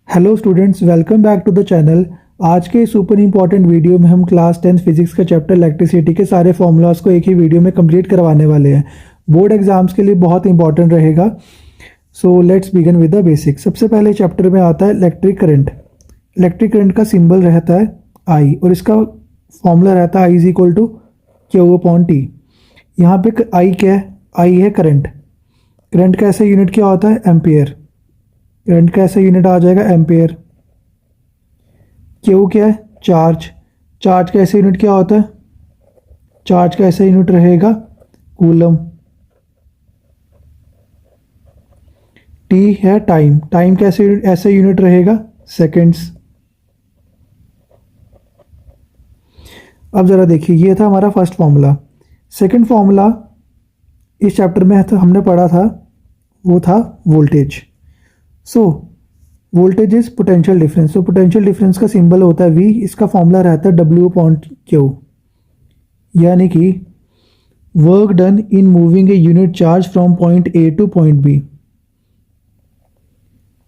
Hello students, welcome back to the channel. आज के super important video में हम क्लास 10 फिजिक्स का चैप्टर इलेक्ट्रिसिटी के सारे फॉर्मूलाज को एक ही वीडियो में कंप्लीट करवाने वाले हैं। बोर्ड एग्जाम्स के लिए बहुत इंपॉर्टेंट रहेगा। So let's begin with the basic. सबसे पहले चैप्टर में आता है इलेक्ट्रिक करंट। इलेक्ट्रिक करंट का सिंबल रहता है आई और इसका फॉर्मूला रहता है I is equal to Q upon T. यहाँ पे आई क्या है? आई है करंट। करंट का ऐसा यूनिट क्या होता है? एम्पियर। करंट का ऐसा यूनिट आ जाएगा एम्पियर। क्यू क्या है? चार्ज। चार्ज का ऐसा यूनिट क्या होता है? चार्ज का ऐसा यूनिट रहेगा कूलम। टी है टाइम। टाइम का ऐसा यूनिट रहेगा सेकेंड्स। अब ज़रा देखिए, ये था हमारा फर्स्ट फॉर्मूला। सेकंड फॉर्मूला इस चैप्टर में हमने पढ़ा था, वो था voltage. So voltage is potential difference. तो पोटेंशियल डिफरेंस का सिंबल होता है V। इसका फॉर्मूला रहता है W अपॉन Q, यानी कि work done in moving a unit charge from point A two point B।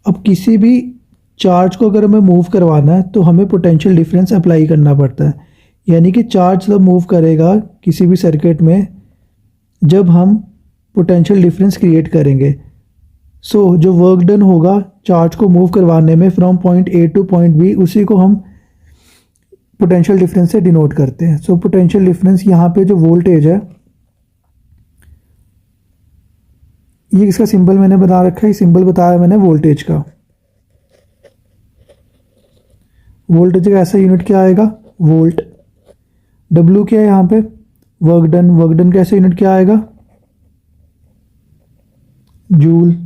अब किसी भी चार्ज को अगर हमें मूव करवाना है तो हमें पोटेंशियल डिफरेंस अप्लाई करना पड़ता है। यानी कि चार्ज तब मूव करेगा किसी भी सर्किट में जब हम पोटेंशियल डिफरेंस क्रिएट करेंगे। सो जो वर्क डन होगा चार्ज को मूव करवाने में from point A two point B, उसी को हम पोटेंशियल डिफरेंस से डिनोट करते हैं। सो पोटेंशियल डिफरेंस यहाँ पे जो वोल्टेज है, ये इसका सिंबल मैंने बता रखा है। सिंबल बताया मैंने वोल्टेज का। वोल्टेज का ऐसा यूनिट क्या आएगा? वोल्ट। W क्या है यहाँ पे? Work done. वर्क डन का ऐसा यूनिट क्या आएगा? जूल।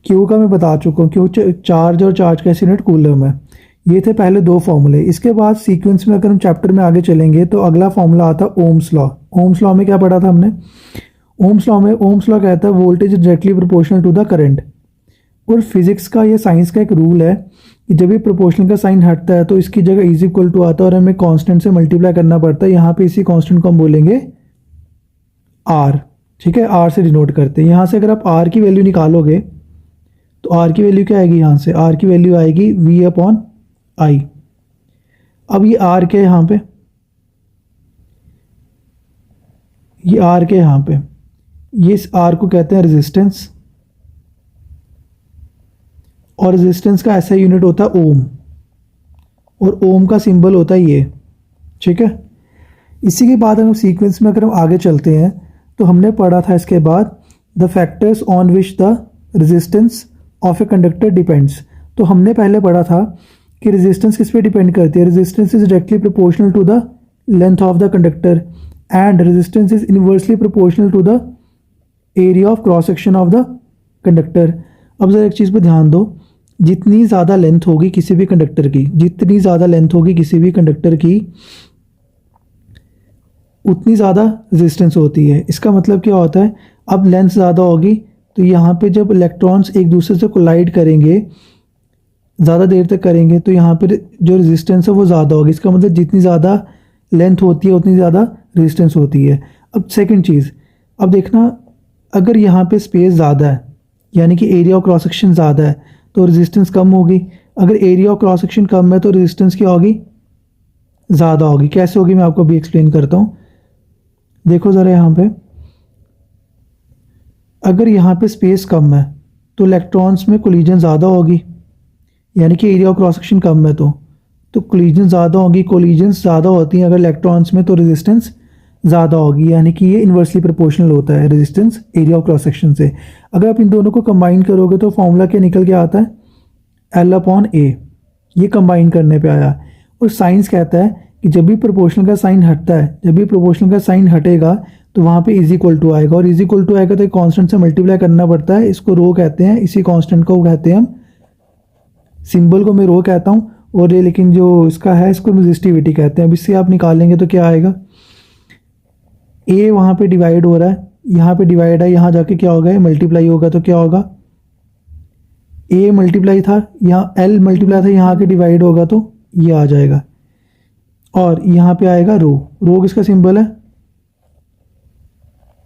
क्यू का मैं बता चुका हूँ, क्यू चार्ज और चार्ज का यूनिट कूलम है। ये थे पहले दो फॉर्मूले। इसके बाद सीक्वेंस में अगर हम चैप्टर में आगे चलेंगे तो अगला फॉर्मूला आता है ओम्स लॉ। ओम्स लॉ में क्या पढ़ा था हमने? ओम्स लॉ कहता है voltage is directly proportional to the current. और फिजिक्स का या साइंस का एक रूल है कि जब भी प्रोपोर्शनल का साइन हटता है तो इसकी जगह इज इक्वल टू आता है और हमें कांस्टेंट से मल्टीप्लाई करना पड़ता है। यहाँ पे इसी कांस्टेंट को हम बोलेंगे आर। ठीक है, आर से डिनोट करते हैं। यहाँ से अगर आप आर की वैल्यू निकालोगे तो आर की वैल्यू क्या आएगी? यहाँ से आर की वैल्यू आएगी V अपॉन आई। अब ये आर के यहाँ पे, ये आर के यहाँ पे, ये इस आर को कहते हैं रेजिस्टेंस। और रेजिस्टेंस का ऐसा यूनिट होता है ओम, और ओम का सिंबल होता है ये। ठीक है, इसी के बाद हम सीक्वेंस में अगर हम आगे चलते हैं तो हमने पढ़ा था इसके बाद the factors on which the resistance of a conductor depends. तो हमने पहले पढ़ा था कि रेजिस्टेंस किस पे डिपेंड करती है? Resistance is directly proportional to the length of the conductor and resistance is inversely proportional to the area of cross section of the conductor. अब जरा एक चीज़ पर ध्यान दो, जितनी ज़्यादा लेंथ होगी किसी भी कंडक्टर की, जितनी ज़्यादा लेंथ होगी किसी भी कंडक्टर की, उतनी ज़्यादा रेजिस्टेंस होती है। इसका मतलब क्या होता है? अब लेंथ ज़्यादा होगी तो यहाँ पे जब इलेक्ट्रॉन्स एक दूसरे से कोलाइड करेंगे, ज़्यादा देर तक करेंगे, तो यहाँ पे जो रेजिस्टेंस है वो ज़्यादा होगी। इसका मतलब जितनी ज़्यादा लेंथ होती है उतनी ज़्यादा रेजिस्टेंस होती है। अब सेकंड चीज़, अब देखना, अगर यहाँ पे स्पेस ज़्यादा है यानी कि एरिया ऑफ क्रॉस सेक्शन ज़्यादा है तो रेजिस्टेंस कम होगी। अगर एरिया ऑफ क्रॉस सेक्शन कम है तो रेजिस्टेंस क्या होगी? ज़्यादा होगी। कैसे होगी मैं आपको अभी एक्सप्लेन करता हूँ। देखो ज़रा यहाँ पे, अगर यहाँ पे स्पेस कम है तो इलेक्ट्रॉन्स में कोलिजन ज़्यादा होगी, यानी कि एरिया ऑफ क्रॉस सेक्शन कम है तो कोलिजन ज़्यादा होगी। कोलिजन्स ज़्यादा होती हैं अगर इलेक्ट्रॉन्स में तो रेजिस्टेंस ज़्यादा होगी, यानी कि ये इन्वर्सली प्रोपोर्शनल होता है resistance area of cross section से। अगर आप इन दोनों को कंबाइन करोगे तो फॉर्मूला क्या निकल के आता है? L upon A। ये कंबाइन करने पे आया। और साइंस कहता है कि जब भी प्रोपोर्शनल का साइन हटता है, जब भी प्रोपोर्शनल का साइन हटेगा तो वहाँ पे इज इक्वल टू आएगा, और इज इक्वल टू आएगा तो एक कांस्टेंट से मल्टीप्लाई करना पड़ता है। इसको रो कहते हैं, इसी कांस्टेंट को कहते हैं हम, सिंबल को मैं रो कहता हूँ, और ये लेकिन जो इसका है इसको रेजिस्टिविटी कहते हैं। अब इससे आप निकालेंगे तो क्या आएगा? A वहाँ पे डिवाइड हो रहा है, यहाँ पे डिवाइड है, यहाँ जाके क्या होगा? मल्टीप्लाई होगा, तो क्या होगा? A मल्टीप्लाई था, यहाँ L मल्टीप्लाई था, यहाँ के डिवाइड होगा तो ये आ जाएगा। और यहाँ पे आएगा रो। रो किसका सिंबल है?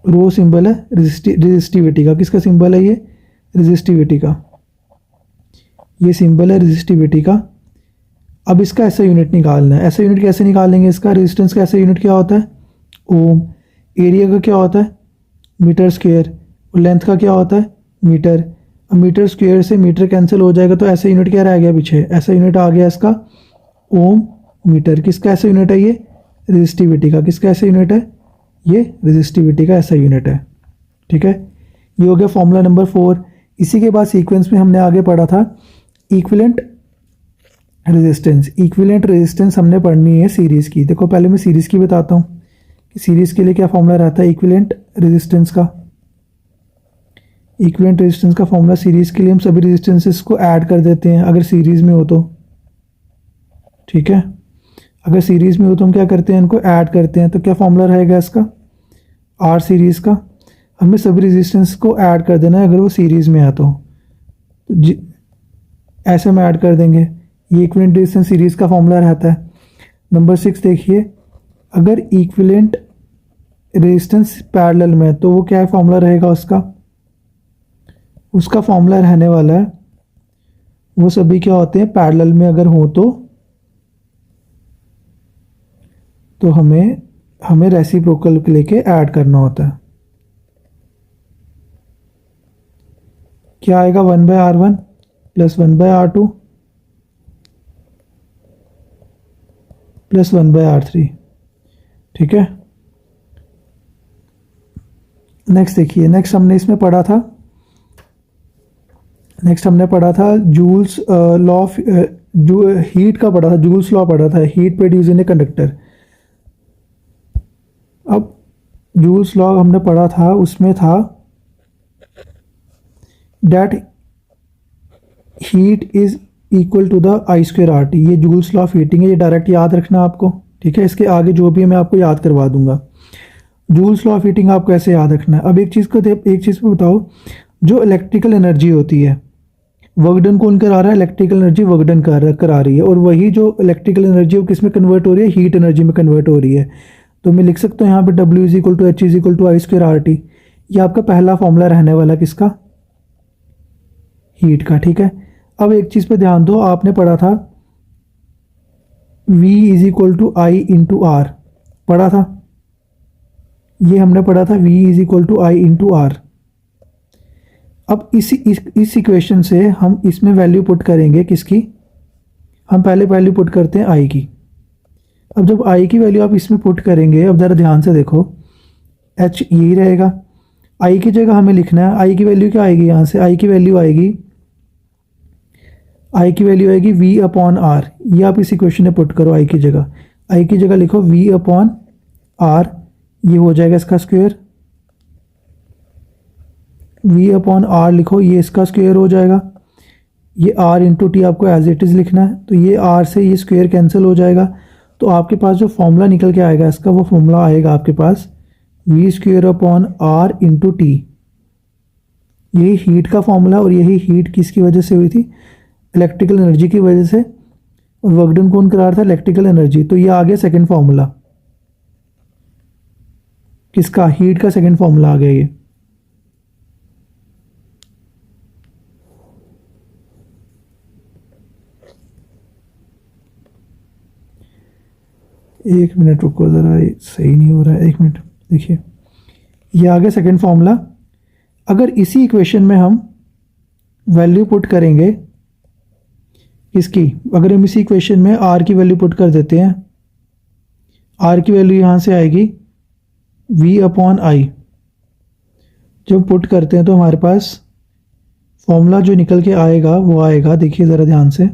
रो सिंबल है रेजिस्टिविटी का। किसका सिंबल है ये? रेजिस्टिविटी का। ये सिंबल है रेजिस्टिविटी का। अब इसका ऐसा यूनिट निकालना है। ऐसा यूनिट कैसे निकालेंगे इसका? रेजिस्टेंस का ऐसा यूनिट क्या होता है? ओम। एरिया का क्या होता है? Metre square. और लेंथ का क्या होता है? मीटर। अब मीटर स्क्वायर से मीटर कैंसिल हो जाएगा, तो ऐसा यूनिट क्या रह गया पीछे? ऐसा यूनिट आ गया इसका ओम मीटर। किसका ऐसा यूनिट है? ये रेजिस्टिविटी का। किसका ऐसा यूनिट है? ये रेजिस्टिविटी का ऐसा यूनिट है। ठीक है, ये हो गया फॉर्मूला नंबर 4। इसी के बाद सीक्वेंस में हमने आगे पढ़ा था इक्विवेलेंट रेजिस्टेंस। इक्विवेलेंट रेजिस्टेंस हमने पढ़नी है सीरीज़ की। देखो पहले मैं सीरीज़ की बताता हूँ कि सीरीज़ के लिए क्या फॉर्मूला रहता है इक्विवेलेंट रेजिस्टेंस का। इक्विवेलेंट रेजिस्टेंस का फॉर्मूला सीरीज़ के लिए हम सभी रेजिस्टेंसेस को ऐड कर देते हैं अगर सीरीज़ में हो तो। ठीक है, अगर सीरीज़ में हो तो हम क्या करते हैं? इनको ऐड करते हैं। तो क्या फॉर्मूला रहेगा इसका? आर सीरीज़ का। हमें सभी रेजिस्टेंस को ऐड कर देना है अगर वो सीरीज़ में है तो ऐसे हम ऐड कर देंगे। ये इक्विवेलेंट रेजिस्टेंस सीरीज़ का फॉर्मूला रहता है। नंबर 6 देखिए, अगर इक्विवेलेंट रेजिस्टेंस पैरेलल में तो वो क्या फॉर्मूला रहेगा उसका? उसका फॉर्मूला रहने वाला है, वो सभी क्या होते हैं? पैरेलल में अगर हो तो हमें रेसिप्रोकल लेके ऐड करना होता है। क्या आएगा? 1/R1 plus 1/R2 plus 1/R3। ठीक है, नेक्स्ट देखिए। नेक्स्ट हमने इसमें पढ़ा था, जूल्स लॉ ऑफ जो हीट का पढ़ा था, जूल्स लॉ पढ़ा था, heat produce in a conductor. अब जूल्स लॉ हमने पढ़ा था, उसमें था that heat is equal to the I square R T. ये जूल्स लॉ ऑफ हीटिंग है, ये डायरेक्ट याद रखना आपको। ठीक है, इसके आगे जो भी है मैं आपको याद करवा दूंगा। जूल्स लॉ ऑफ हीटिंग आपको ऐसे याद रखना है। अब एक चीज़ पे बताओ, जो इलेक्ट्रिकल एनर्जी होती है वर्क डन कौन करा रहा है? इलेक्ट्रिकल एनर्जी वर्क डन करा रही है, और वही जो इलेक्ट्रिकल एनर्जी वो किस में कन्वर्ट हो रही है? हीट एनर्जी में कन्वर्ट हो रही है। तो मैं लिख सकता हूँ यहाँ पे W is equal to H is equal to I square R T. ये आपका पहला फॉर्मूला रहने वाला किसका? हीट का। ठीक है, अब एक चीज़ पे ध्यान दो, आपने पढ़ा था V is equal to I into R, पढ़ा था। ये हमने पढ़ा था V is equal to I into R. अब इस इक्वेशन से हम इसमें वैल्यू पुट करेंगे किसकी? हम पहले वैल्यू पुट करते हैं आई की। अब जब आई की वैल्यू आप इसमें पुट करेंगे, अब ज़रा ध्यान से देखो, एच यही रहेगा। आई की जगह हमें लिखना है, आई की वैल्यू क्या आएगी? यहाँ से आई की वैल्यू आएगी वी अपॉन आर। ये आप इस इक्वेशन में पुट करो। आई की जगह लिखो वी अपॉन आर, ये हो जाएगा इसका स्क्वायर। वी अपॉन आर लिखो, ये इसका स्क्वायर हो जाएगा। ये आर इंटू टी आपको एज इट इज़ लिखना है, तो ये आर से ये स्क्वायर कैंसिल हो जाएगा। तो आपके पास जो फॉर्मूला निकल के आएगा इसका, वो फॉर्मूला आएगा आपके पास V square upon R into T. यही हीट का फॉर्मूला, और यही हीट किसकी वजह से हुई थी? इलेक्ट्रिकल एनर्जी की वजह से। और वर्क डन कौन करा रहा था? Electrical energy. तो ये आ गया सेकेंड फॉर्मूला किसका? हीट का सेकेंड फॉर्मूला आ गया ये। एक मिनट रुको ज़रा, सही नहीं हो रहा है, एक मिनट। देखिए, ये आ गया सेकेंड फॉर्मूला। अगर इसी इक्वेशन में हम वैल्यू पुट करेंगे इसकी, अगर हम इसी इक्वेशन में आर की वैल्यू पुट कर देते हैं, आर की वैल्यू यहाँ से आएगी वी अपॉन आई। जब पुट करते हैं तो हमारे पास फॉर्मूला जो निकल के आएगा वो आएगा, देखिए ज़रा ध्यान से,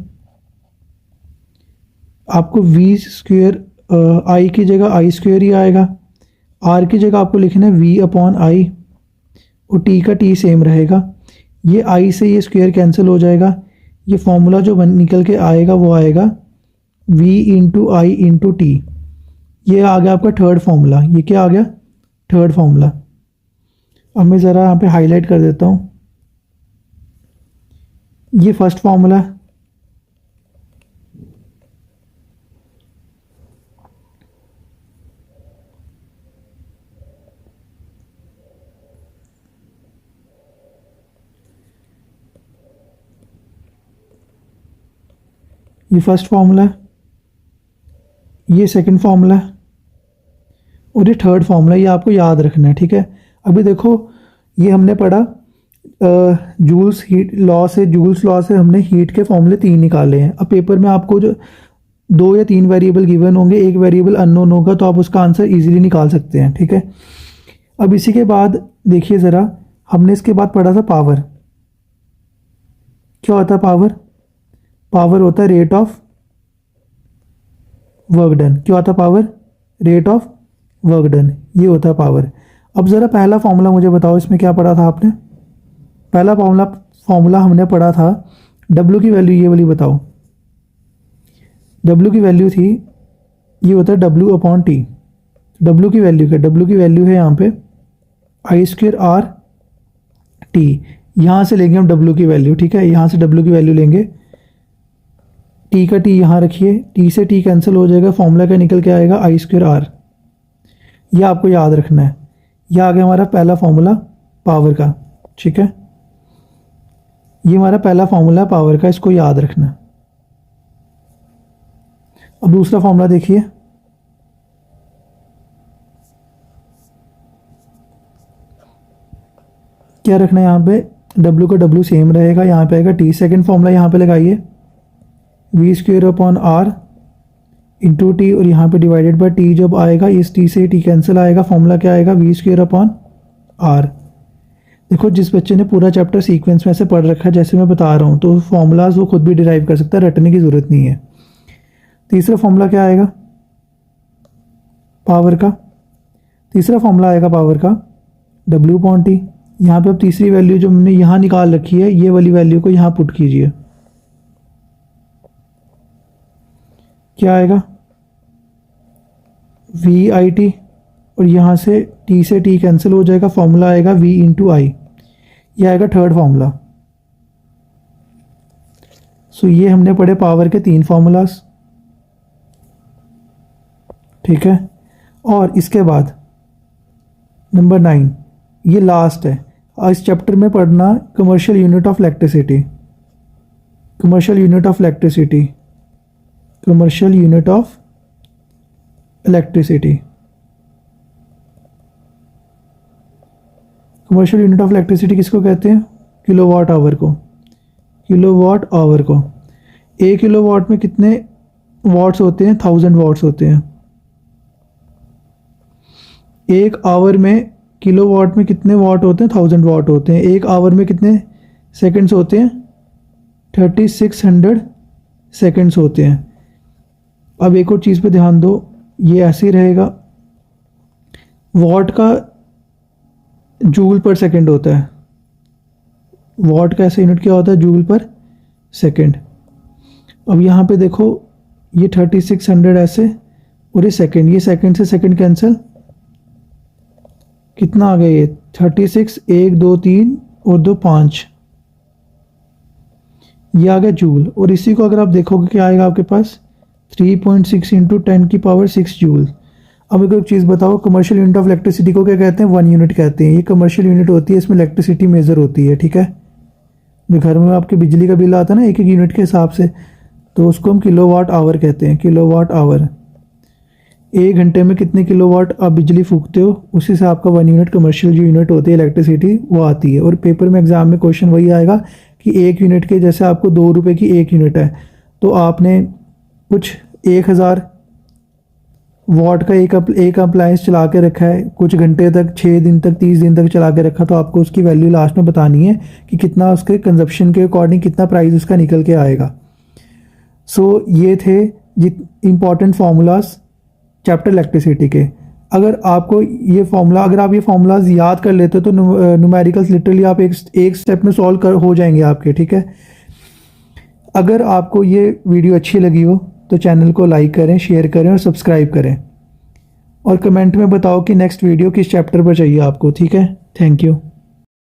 आपको वी स्क्वेयर, आई की जगह आई स्क्वेयर ही आएगा। आर की जगह आपको लिखना है वी अपॉन आई, और टी का टी सेम रहेगा। ये आई से ये स्क्वेयर कैंसिल हो जाएगा। ये फॉर्मूला जो निकल के आएगा वो आएगा V into I into T. ये आ गया आपका थर्ड फॉर्मूला। ये क्या आ गया? Third formula. अब मैं ज़रा यहाँ पे हाईलाइट कर देता हूँ, ये फर्स्ट फॉर्मूला। ये फर्स्ट फार्मूला है, ये सेकंड फार्मूला है और ये थर्ड फार्मूला, ये आपको याद रखना है, ठीक है। अभी देखो ये हमने पढ़ा जूल्स हीट लॉ से, जूल्स लॉ से हमने हीट के फॉर्मूले 3 निकाले हैं। अब पेपर में आपको जो 2 या 3 वेरिएबल गिवन होंगे, एक वेरिएबल अननोन होगा, तो आप उसका आंसर इजीली निकाल सकते हैं, ठीक है। अब इसी के बाद देखिए ज़रा, हमने इसके बाद पढ़ा था पावर। क्या होता है पावर? पावर होता है रेट ऑफ वर्क डन। क्या होता है power? Rate of work done, ये होता है पावर। अब ज़रा पहला फॉर्मूला मुझे बताओ, इसमें क्या पढ़ा था आपने? पहला फॉर्मूला हमने पढ़ा था, W की वैल्यू ये वाली बताओ। W की वैल्यू थी, ये होता है W/T। W की वैल्यू क्या? W की वैल्यू है यहाँ पे I²R T। यहाँ से लेंगे हम W की वैल्यू, ठीक है। यहाँ से W की वैल्यू लेंगे, T का T यहाँ रखिए, T से T कैंसिल हो जाएगा, फॉर्मूला क्या निकल के आएगा? I²R। यह आपको याद रखना है। यह आ गया हमारा पहला फॉर्मूला पावर का, ठीक है। ये हमारा पहला फॉर्मूला पावर का, इसको याद रखना। अब दूसरा फॉर्मूला देखिए, क्या रखना है यहाँ पे? W का W सेम रहेगा, यहाँ पे आएगा T। सेकंड फॉर्मूला यहाँ पे लगाइए, V²/R इंटू T, और यहाँ पे डिवाइडेड बाय T जब आएगा, इस T से T कैंसिल आएगा, फॉर्मूला क्या आएगा? V²/R। देखो जिस बच्चे ने पूरा चैप्टर सीक्वेंस में से पढ़ रखा है, जैसे मैं बता रहा हूँ, तो फॉर्मूलाज वो खुद भी डिराइव कर सकता है, रटने की ज़रूरत नहीं है। तीसरा फॉर्मूला क्या आएगा पावर का? तीसरा फॉर्मूला आएगा पावर का W/T। यहाँ पे अब तीसरी वैल्यू जो हमने यहाँ निकाल रखी है, ये वाली वैल्यू को यहाँ पुट कीजिए, क्या आएगा? VIT, और यहाँ से T से T कैंसिल हो जाएगा, फॉर्मूला आएगा V/I। ये आएगा थर्ड फार्मूला। सो ये हमने पढ़े पावर के 3 फार्मूलाज, ठीक है। और इसके बाद नंबर 9, ये लास्ट है इस चैप्टर में पढ़ना, commercial unit of electricity. Commercial unit of electricity, commercial unit of electricity. Commercial unit of electricity किसको कहते हैं? किलोवाट आवर को। किलोवाट आवर को। 1 किलोवाट में कितने वाट्स होते हैं? 1000 वाट्स होते हैं। 1 आवर में किलोवाट में कितने वाट होते हैं? 1000 वाट होते हैं। 1 आवर में कितने सेकंड्स होते हैं? 3600 सेकंड्स होते हैं। अब एक और चीज़ पे ध्यान दो, ये ऐसे ही रहेगा, वॉट का जूल पर सेकंड होता है। वॉट का ऐसा यूनिट क्या होता है? जूल पर सेकंड। अब यहाँ पे देखो, ये 3600 ऐसे, और ये सेकंड, ये सेकंड से सेकंड कैंसिल, कितना आ गया? ये 36, 1 2 3 और 2 5, ये आ गया जूल। और इसी को अगर आप देखोगे क्या आएगा आपके पास? 3.6 इंटू 10⁻6 जूल। अब मेरे को एक चीज़ बताओ, कमर्शियल यूनिट ऑफ इलेक्ट्रिसिटी को क्या कहते हैं? 1 यूनिट कहते हैं। ये कमर्शियल यूनिट होती है, इसमें इलेक्ट्रिसिटी मेजर होती है, ठीक है। जो घर में आपके बिजली का बिल आता है ना 1 यूनिट के हिसाब से, तो उसको हम किलोवाट आवर कहते हैं। Kilowatt hour. 1 घंटे में कितने किलोवाट आप बिजली फूकते हो, उसी से आपका 1 यूनिट कमर्शियल जो यूनिट होती है इलेक्ट्रिसिटी, वो आती है। और पेपर में एग्जाम में क्वेश्चन वही आएगा कि 1 यूनिट के, जैसे आपको 2 रुपये की 1 यूनिट है, तो आपने कुछ 1000 वाट का एक अप्लायंस चला के रखा है, कुछ घंटे तक, 6 दिन तक, 30 दिन तक चला के रखा, तो आपको उसकी वैल्यू लास्ट में बतानी है कि कितना उसके कंजप्शन के अकॉर्डिंग कितना प्राइस उसका निकल के आएगा। सो ये थे इम्पॉर्टेंट फार्मूलाज चैप्टर इलेक्ट्रिसिटी के। अगर आपको ये फार्मूला, अगर आप ये फार्मूलाज याद कर लेते हो तो न्यूमेरिकल्स लिटरली आप एक स्टेप में सॉल्व हो जाएंगे आपके, ठीक है। अगर आपको ये वीडियो अच्छी लगी हो तो चैनल को लाइक करें, शेयर करें और सब्सक्राइब करें, और कमेंट में बताओ कि नेक्स्ट वीडियो किस चैप्टर पर चाहिए आपको, ठीक है। Thank you.